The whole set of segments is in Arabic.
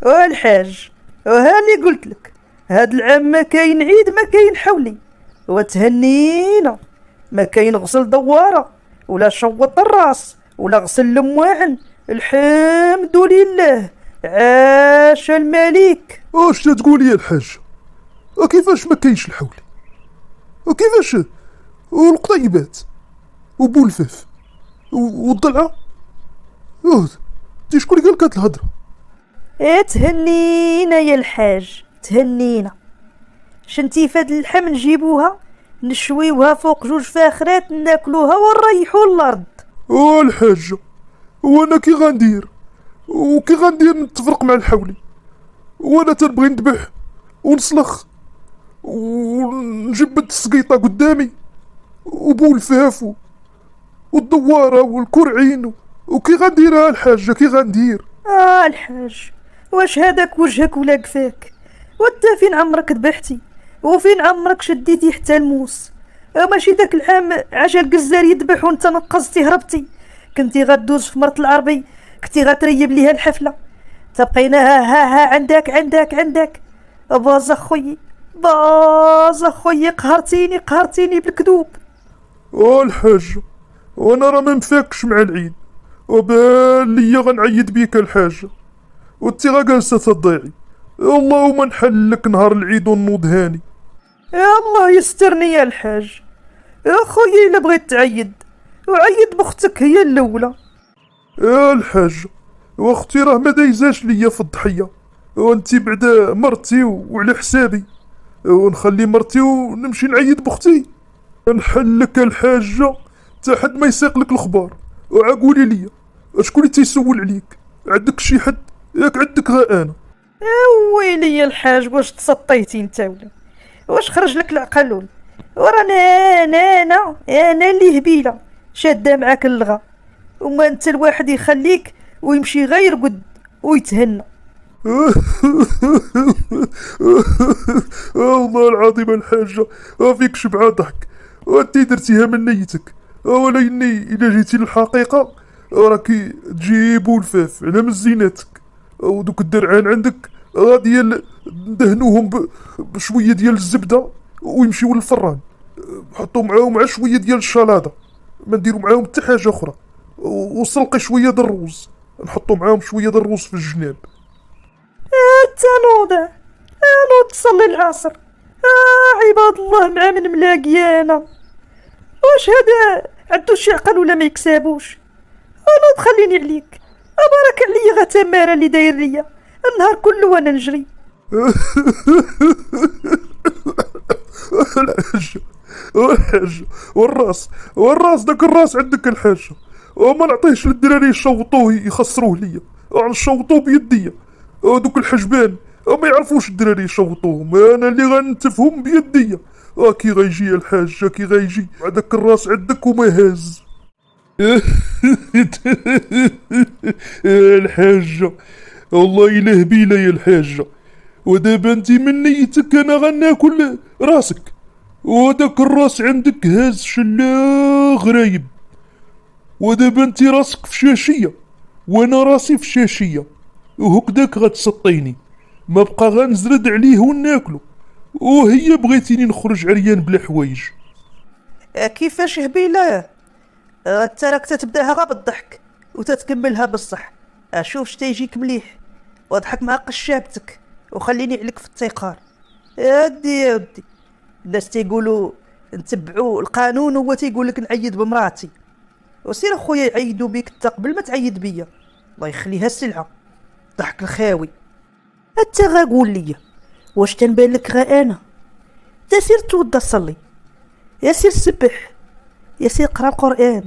والحاج، وهاني قلت لك هاد العام ما كاين عيد، ما كاين حولي، وتهنينا. ما كاين غسل دواره ولا شوط الراس ولا غسل المواعن. الحمد لله، عاش الملك. اش تقول يا الحاج؟ كيفاش ما كاينش الحولي؟ وكيفاش والقطيبات وبولفاف والضلعه؟ انت شكون اللي قالك هاد الهضره؟ تهنينا يا الحاج، تهنينا. شنتي فهاد اللحم نجيبوها نشويوها فوق جوج فاخرات ناكلوها ونريحو الارض. الحاجه، وانا كي غندير نتفرق مع الحولي؟ وانا تنبغي نذبح ونسلخ ونجبد السقيطه قدامي وبولفاف والدواره والكرعين، وكي غنديرها الحاجه؟ كي غندير؟ الحاج، واش هذاك وجهك ولا قفاك؟ وانت فين عمرك ذبحتي؟ وفين عمرك شديتي حتى الموس؟ ماشي داك العام عجل قزار يذبح وانت نقصتي هربتي؟ كنتي غدوز في مرت العربي، كنتي غتريب ليها الحفله، تبقيناها ها عندك. باز اخويا قهرتيني بالكذوب. الحاج، وانا راه ما مفاكش مع العيد، وبان ليا غنعيد بيك الحاجه، وانتي غا جالسه تضيعي. اللهم نحلك نهار العيد ونوض هاني. يا الله يسترني يا الحاج. يا خويا الا بغيت تعيد وعيد بختك هي الاولى. يا الحاج، واختي راه ما دايزاش ليا في الضحيه، وانتي بعدا مرتي وعلى حسابي، ونخلي مرتي ونمشي نعيد بختي؟ نحلك الحاجه تا حد ما يسيق لك الخبار. وعقولي ليا، شكون اللي تيسول عليك؟ عندك شي حد؟ ياك عندك غا انا؟ يا ويلي يا الحاج، واش تسطيتي انت واش خرج لك العقل؟ ورانا انا اللي هبيله شاده معاك اللغه، وما انت الواحد يخليك ويمشي غير قد ويتهنى. والله العظيم الحاجه، فيك شبعه ضحك، وانتي درتيها من نيتك. ولكني الا جيتي للحقيقه راكي تجيبوا الفاف على مزيناتك، ودوك الدرعان عندك غادي ندهنوهم بشويه ديال الزبده ويمشيو للفران، نحطو معاهم مع شويه ديال الشلاضه، ما نديرو معاهم حتى حاجه اخرى، وسلقي شويه د الروز، نحطو معاهم شويه د الروز في الجناب. نوض تصلي العصر. عباد الله مع من ملاقيانا. واش هذا عندو شي عقل ولا ما يكسابوش؟ نوض خليني عليك، بارك عليا غا تماره اللي داير ليا النهار كله وانا نجري. الحاجة والراس داك الراس عندك الحاجة، وما نعطيهش للدراري يشوطوه يخسروه ليا، نشوطوه بيديا. دوك الحجبان ما يعرفوش الدراري يشوطوهم، انا اللي غنتفهم بيديا. كي غيجي الحاجة، كي غيجي هذاك الراس عندك وما هاز. الحاجة، والله الا هبيلة يا الحاجة، ودابا انتي من نيتك انا غناكل راسك، وداك الراس عندك هاز شلا غرايب، ودابا انتي راسك في شاشية وانا راسي في شاشية، وهكداك غتسطيني، ما بقى غنزرد عليه وناكلو، وهي بغيتيني نخرج عريان بلا حوايج. كيفاش هبيله؟ انت راك تتبداها غا بالضحك وتتكملها بالصح. اشوف شتا يجيك مليح واضحك مع قشابتك وخليني عليك في التيقار. يا ودي الناس تيقولوا نتبعوا القانون، هو تيقول لك نعيد بمراتي. وسير اخويا يعيدوا بيك انت قبل ما تعيد بيا، الله يخليها السلعه. ضحك الخاوي. انت غا قول لي، واش تنبان لك غا انا؟ تسير توضى صلي، يا سير سبح، يا سير قرا القران،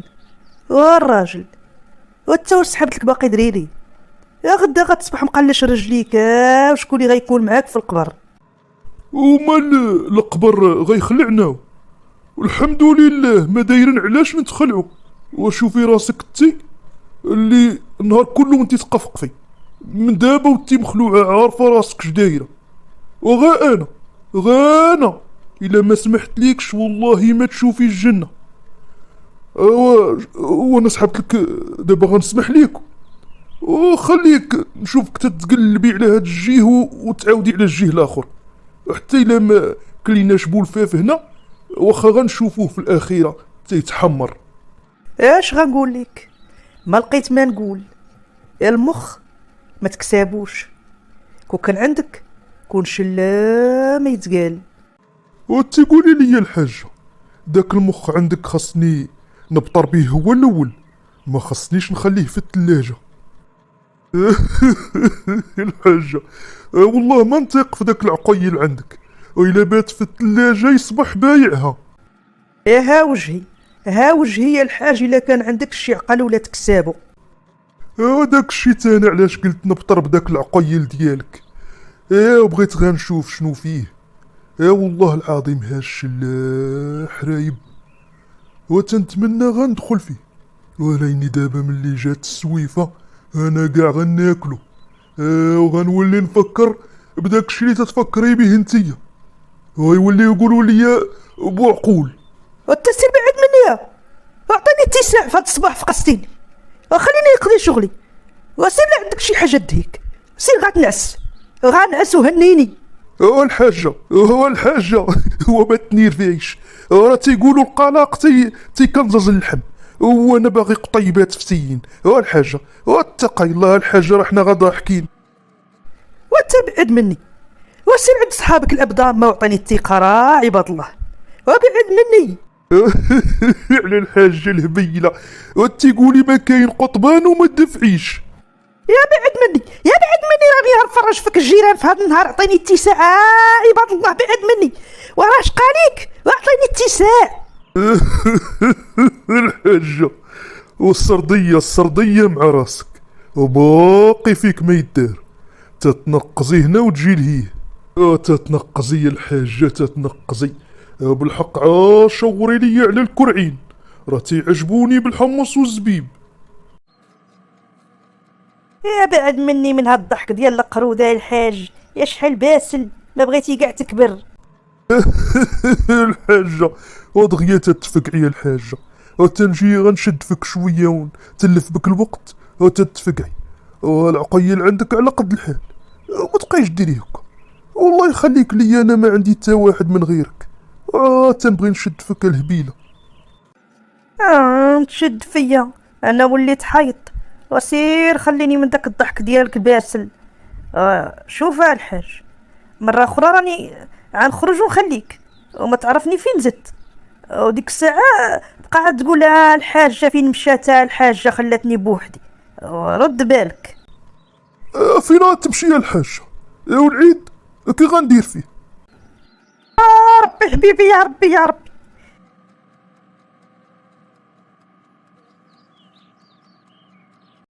والراجل وانت واش سحبت لك باقي دريري؟ يا غدا غتصبح مقلش رجليك. وشكون اللي غيكون معاك في القبر؟ ومال القبر غيخلعنا، والحمد لله ما دايرين علاش نتخلعوا. وشوفي راسك تي اللي النهار كله وانتي تقفقفي، من دابا وانتي مخلوعه عارفه راسك اش دايره. وغا انا الا ما سمحت ليكش والله ما تشوفي الجنه. وانا سحبت لك دابا غنسمح ليكم، وخليك نشوفك تتقلبي على هاد الجيه وتعاودي على الجيه الاخر، حتى الا ما كليناش بولفاف هنا واخا غنشوفوه في الاخيره تيتحمر. اش غنقول لك؟ ما لقيت ما نقول. المخ ما تكسابوش، كون كان عندك كون شلا ما يتقال. وتقولي لي الحاجه داك المخ عندك خاصني نبطر به هو الاول، ما خاصنيش نخليه في الثلاجه. الحاجه والله ما نطيق في داك العقيل عندك، وإلا بات في الثلاجه يصبح بايعها. ها وجهي، ها وجهي الحاج، الا كان عندك شي عقل ولا تكسابو. داك الشي تاني علاش قلت نبطر بداك العقيل ديالك. وبغيت غنشوف شنو فيه. والله العظيم هاش الحرايب وتنتمنى غندخل فيه، وليني دابا ملي جات السويفه انا كاع غناكلو. وغنولي نفكر بداك الشي اللي تتفكري به نتيا، ويولي يقولوا لي بوعقول. والتسير بعد مني، اعطيني اتساع فهاد الصباح في قصتيني وخليني نقضي شغلي. وسير لي عندك شي حاجه دهيك، سير غنعس وهنيني. هو الحاجة هو ما تنيرفيش، راه تيقولوا القلاق تيكنزز اللحم، وانا باغي قطيبات فتيين. هو الحاجة واتقي الله الحاجة، راه حنا غدا حكين. وتبعد مني، وسير عند صحابك الابدان ما وعطيني الثقه راه عباد الله، وابعد مني. على الحاجة الهبيلة وتيقولي ما كاين قطبان وما تدفعيش. يا بعد مني راني نفرج فيك الجيران في هذا النهار. اعطيني اتساع عباد الله، بعد مني وراه شقاليك واعطيني اتساع. الحاجة والسردية مع راسك، وباقي فيك ما يدار. تتنقزي هنا وتجي لهيه، تتنقزي الحاجة تتنقزي. بالحق شوري لي على الكرعين، راه تيعجبوني بالحمص والزبيب. يا بعد مني من هاد الضحك ديال القرودة الحاج، يا شحال باسل ما بغيتي كاع تكبر. الحاجة ودغيا تتفقعي الحاجة، وتنجي غنشد فيك شوية ونتلف بك الوقت وتتفقعي، والعقيل عندك على قد الحال وما تبقايش ديري هكا. والله يخليك لي انا ما عندي تا واحد من غيرك، تنبغي نشد فيك الهبيلة. تشد فيا انا وليت حيط، وسير خليني من داك الضحك ديالك باسل. شوف الحاج، مرة اخرى راني غنخرج ونخليك وما تعرفني فين زدت، وديك الساعة بقى تقول الحاجة فين مشات، الحاجة خلاتني بوحدي. رد بالك. فين تمشي يا الحاجة؟ والعيد كي غندير فيه؟ ربي حبيبي، يا ربي